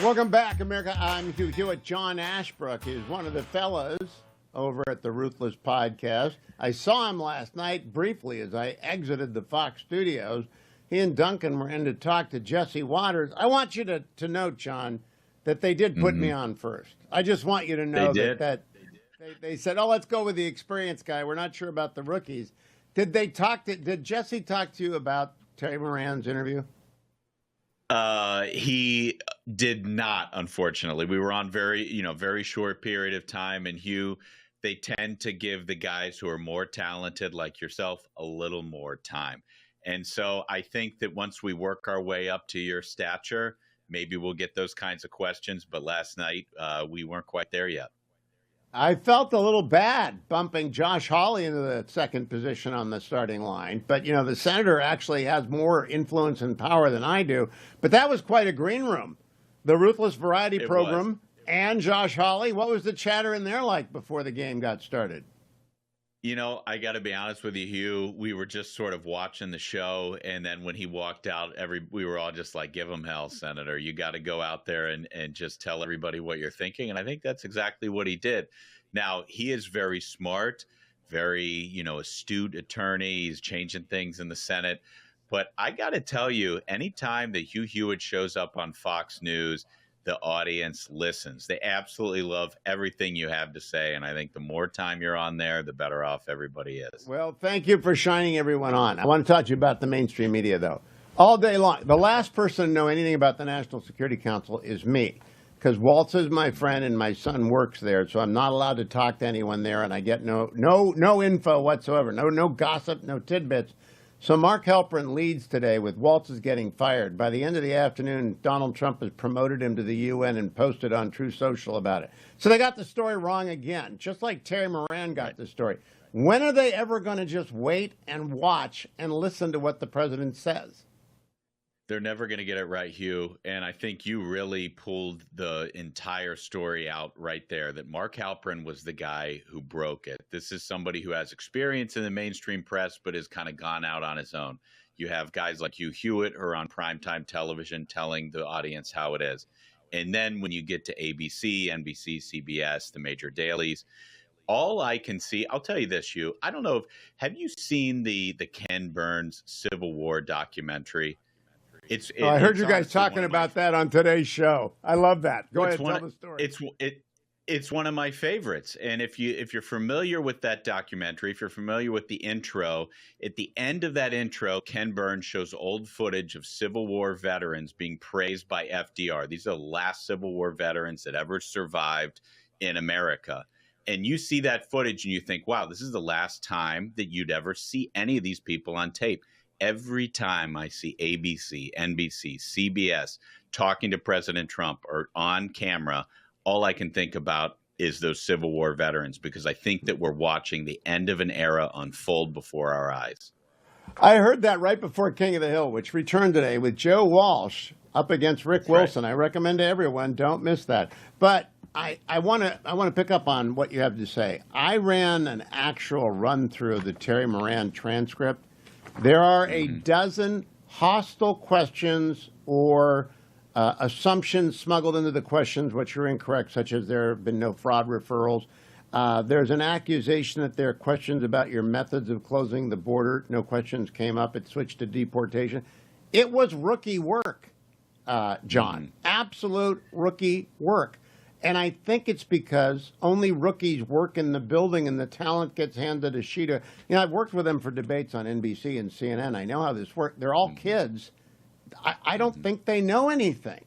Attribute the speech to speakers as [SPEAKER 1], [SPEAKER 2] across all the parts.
[SPEAKER 1] Welcome back, America. I'm Hugh Hewitt. John Ashbrook is one of the fellas over at the Ruthless podcast. I saw him last night briefly as I exited the Fox studios. He and Duncan were in to talk to Jesse Waters. I want you to note, John, that they did put me on first. I just want you to know that they said, "Oh, let's go with the experienced guy. We're not sure about the rookies." Did Jesse talk to you about Terry Moran's interview?
[SPEAKER 2] He did not, unfortunately. We were on very short period of time, and Hugh, they tend to give the guys who are more talented, like yourself, a little more time. And so I think that once we work our way up to your stature, maybe we'll get those kinds of questions. But last night, we weren't quite there yet.
[SPEAKER 1] I felt a little bad bumping Josh Hawley into the second position on the starting line. But, the senator actually has more influence and power than I do. But that was quite a green room. The Ruthless Variety program and Josh Hawley. What was the chatter in there like before the game got started?
[SPEAKER 2] I got to be honest with you, Hugh. We were just sort of watching the show. And then when he walked out, we were all just like, give him hell, Senator. You got to go out there and just tell everybody what you're thinking. And I think that's exactly what he did. Now, he is very smart, very, astute attorney. He's changing things in the Senate. But I got to tell you, anytime that Hugh Hewitt shows up on Fox News, the audience listens. They absolutely love everything you have to say. And I think the more time you're on there, the better off everybody is.
[SPEAKER 1] Well, thank you for shining everyone on. I want to talk to you about the mainstream media, though. All day long, the last person to know anything about the National Security Council is me, because Waltz is my friend and my son works there. So I'm not allowed to talk to anyone there. And I get no info whatsoever, no gossip, no tidbits. So Mark Halperin leads today with Waltz is getting fired. By the end of the afternoon, Donald Trump has promoted him to the UN and posted on True Social about it. So they got the story wrong again, just like Terry Moran got the story. When are they ever going to just wait and watch and listen to what the president says?
[SPEAKER 2] They're never going to get it right, Hugh. And I think you really pulled the entire story out right there, that Mark Halperin was the guy who broke it. This is somebody who has experience in the mainstream press, but has kind of gone out on his own. You have guys like Hugh Hewitt who are on primetime television telling the audience how it is. And then when you get to ABC, NBC, CBS, the major dailies, all I can see, I'll tell you this, Hugh, I don't know have you seen the Ken Burns Civil War documentary?
[SPEAKER 1] I heard you guys talking about that on today's show. I love that. Go ahead, tell the story.
[SPEAKER 2] It's one of my favorites. And if you're familiar with that documentary, if you're familiar with the intro, at the end of that intro, Ken Burns shows old footage of Civil War veterans being praised by FDR. These are the last Civil War veterans that ever survived in America. And you see that footage and you think, wow, this is the last time that you'd ever see any of these people on tape. Every time I see ABC, NBC, CBS talking to President Trump or on camera, all I can think about is those Civil War veterans, because I think that we're watching the end of an era unfold before our eyes.
[SPEAKER 1] I heard that right before King of the Hill, which returned today with Joe Walsh up against Rick Wilson. Right. I recommend to everyone, don't miss that. But I want to pick up on what you have to say. I ran an actual run through of the Terry Moran transcript. There are a dozen hostile questions or assumptions smuggled into the questions which are incorrect, such as there have been no fraud referrals. There's an accusation that there are questions about your methods of closing the border. No questions came up. It switched to deportation. It was rookie work, John. Absolute rookie work. And I think it's because only rookies work in the building and the talent gets handed a sheet of, I've worked with them for debates on NBC and CNN. I know how this works. They're all kids. I don't think they know anything.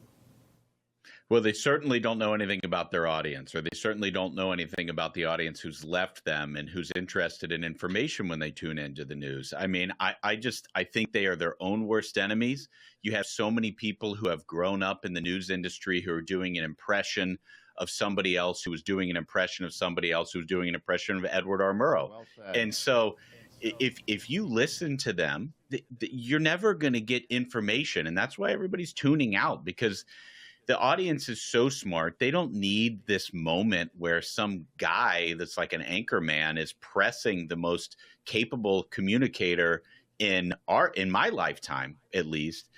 [SPEAKER 2] Well, they certainly don't know anything about their audience, or they certainly don't know anything about the audience who's left them and who's interested in information when they tune into the news. I mean, I think they are their own worst enemies. You have so many people who have grown up in the news industry who are doing an impression of somebody else who was doing an impression of somebody else who was doing an impression of Edward R. Murrow. Well said. And so if you listen to them, you're never going to get information. And that's why everybody's tuning out, because the audience is so smart. They don't need this moment where some guy that's like an anchor man is pressing the most capable communicator in my lifetime, at least.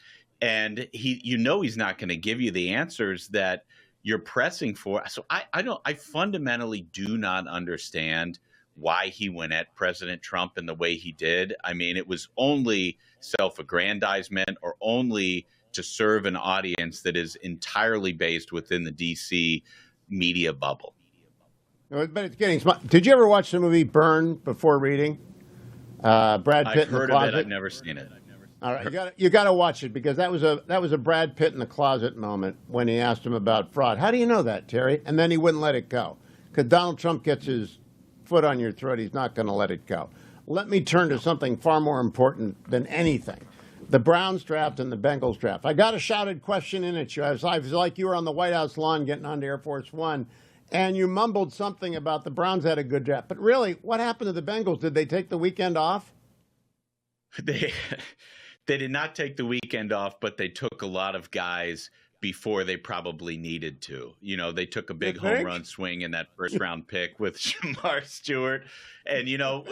[SPEAKER 2] and he's not going to give you the answers that you're pressing for. So I fundamentally do not understand why he went at President Trump in the way he did. I mean, it was only self-aggrandizement or only to serve an audience that is entirely based within the DC media bubble.
[SPEAKER 1] But it's getting smart. Did you ever watch the movie Burn Before Reading? Brad Pitt
[SPEAKER 2] I've
[SPEAKER 1] in the
[SPEAKER 2] heard
[SPEAKER 1] closet.
[SPEAKER 2] of it. I've never seen it.
[SPEAKER 1] All right, you got to watch it, because that was a Brad Pitt in the closet moment when he asked him about fraud. How do you know that, Terry? And then he wouldn't let it go, because Donald Trump gets his foot on your throat. He's not going to let it go. Let me turn to something far more important than anything: the Browns draft and the Bengals draft. I got a shouted question in at you. I was like you were on the White House lawn getting onto Air Force One, and you mumbled something about the Browns had a good draft. But really, what happened to the Bengals? Did they take the weekend off?
[SPEAKER 2] They did not take the weekend off, but they took a lot of guys before they probably needed to. You know, they took a big home run swing in that first round pick with Shamar Stewart. And, you know,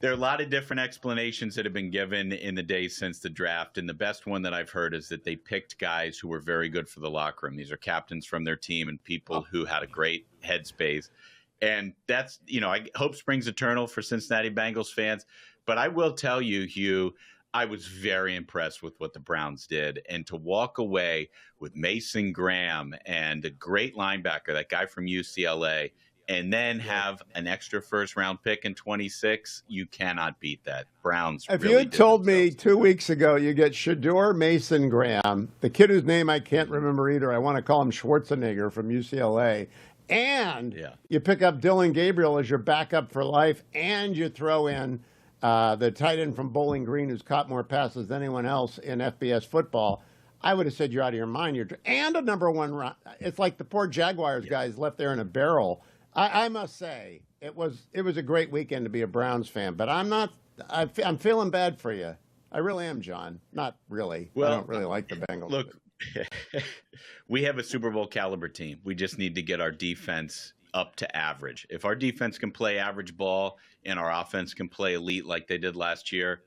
[SPEAKER 2] there are a lot of different explanations that have been given in the days since the draft. And the best one that I've heard is that they picked guys who were very good for the locker room. These are captains from their team and people who had a great headspace. And that's, you know, hope springs eternal for Cincinnati Bengals fans. But I will tell you, Hugh, I was very impressed with what the Browns did. And to walk away with Mason Graham and a great linebacker, that guy from UCLA, and then have an extra first-round pick in 26, you cannot beat that. Browns
[SPEAKER 1] If
[SPEAKER 2] really
[SPEAKER 1] you had told me 2 weeks ago you get Shador Mason Graham, the kid whose name I can't remember either, I want to call him Schwarzenegger from UCLA, and you pick up Dylan Gabriel as your backup for life, and you throw in the tight end from Bowling Green who's caught more passes than anyone else in FBS football, I would have said you're out of your mind. And a number one run. It's like the poor Jaguars guys left there in a barrel. I must say it was a great weekend to be a Browns fan, but I'm feeling bad for you. I really am, John. Not really. Well, I don't really like the Bengals.
[SPEAKER 2] Look, we have a Super Bowl caliber team. We just need to get our defense up to average. If our defense can play average ball and our offense can play elite like they did last year,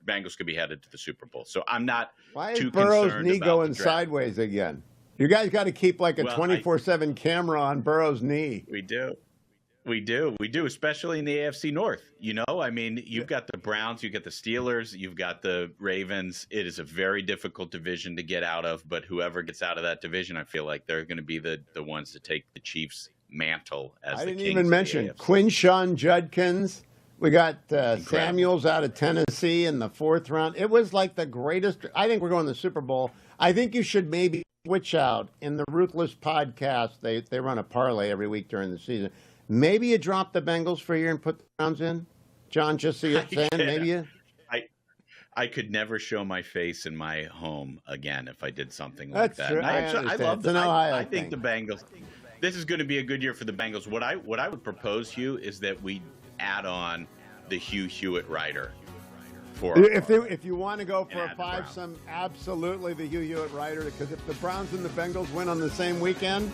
[SPEAKER 2] Bengals could be headed to the Super Bowl. So I'm not too concerned about the draft.
[SPEAKER 1] Why is Burrow's knee going sideways again? You guys got to keep like a 24/7 camera on Burrow's knee.
[SPEAKER 2] We do, especially in the AFC North. You know, I mean, you've got the Browns, you've got the Steelers, you've got the Ravens. It is a very difficult division to get out of, but whoever gets out of that division, I feel like they're going to be the ones to take the Chiefs' mantle as the kings. I didn't even mention
[SPEAKER 1] Quinshawn Judkins. We got Samuels out of Tennessee in the 4th round. It was like the greatest. I think we're going to the Super Bowl. I think you should maybe switch out in the Ruthless podcast. They run a parlay every week during the season. Maybe you drop the Bengals for a year and put the Browns in, John. Just so you're saying, maybe you.
[SPEAKER 2] I could never show my face in my home again if I did something like that.
[SPEAKER 1] True. I love the.
[SPEAKER 2] I think the Bengals. This is going to be a good year for the Bengals. What I would propose, Hugh, is that we add on the Hugh Hewitt rider.
[SPEAKER 1] If you want to go for a 5-some, absolutely the Hugh Hewitt rider, because if the Browns and the Bengals win on the same weekend,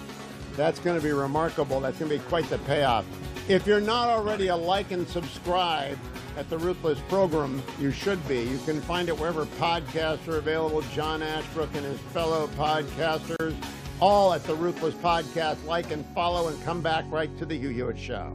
[SPEAKER 1] that's going to be remarkable. That's going to be quite the payoff. If you're not already a like and subscribe at the Ruthless program, you should be. You can find it wherever podcasts are available. John Ashbrook and his fellow podcasters, all at the Ruthless podcast. Like and follow and come back right to the Hugh Hewitt Show.